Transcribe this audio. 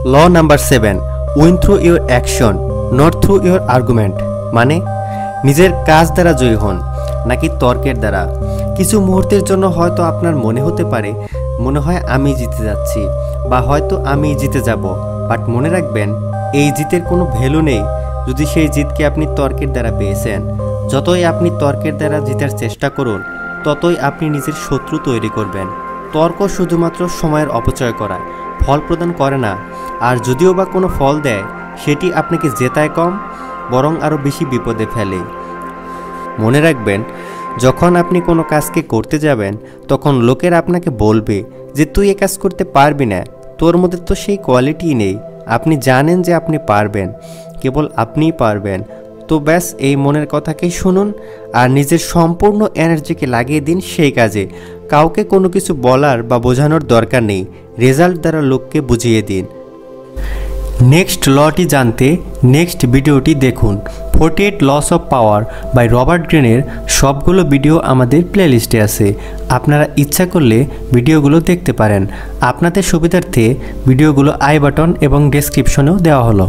Law number 7, win through your action not through your argument. মানে নিজের কাজ দ্বারা জয়ী হন নাকি তর্কের দ্বারা। কিছু মুহূর্তের জন্য হয়তো আপনার মনে হতে পারে, মনে হয় আমি জিতে যাচ্ছি বা হয়তো আমি জিতে যাব, বাট মনে রাখবেন এই জিতের কোনো ভ্যালু নেই যদি সেই জিতকে আপনি তর্কের দ্বারা পেয়েছেন। যতই আপনি তর্কের দ্বারা জিতার চেষ্টা করুন ততই আপনি নিজের শত্রু তৈরি করবেন। তর্ক শুধুমাত্র সময়ের অপচয় করায়, ফল প্রদান করে না। আর যদিও বা কোনো ফল দেয় সেটি আপনাকে জেতায় কম, বরং আরও বেশি বিপদে ফেলে। মনে রাখবেন যখন আপনি কোনো কাজকে করতে যাবেন তখন লোকেরা আপনাকে বলবে যে তুই এ কাজ করতে পারবি না, তোর মধ্যে তো সেই কোয়ালিটিই নেই। আপনি জানেন যে আপনি পারবেন, কেবল আপনিই পারবেন। তো ব্যাস এই মনের কথাকেই শুনুন আর নিজের সম্পূর্ণ এনার্জিকে লাগিয়ে দিন সেই কাজে। কাউকে কোনো কিছু বলার বা বোঝানোর দরকার নেই, রেজাল্ট দ্বারা লোককে বুঝিয়ে দিন। নেক্সট লটি জানতে নেক্সট ভিডিওটি দেখুন। 48 laws of power by Robert গ্রিনের সবগুলো ভিডিও আমাদের প্লেলিস্টে আছে, আপনারা ইচ্ছা করলে ভিডিওগুলো দেখতে পারেন। আপনাদের সুবিধার্থে ভিডিওগুলো আই বাটন এবং ডেসক্রিপশনেও দেওয়া হলো।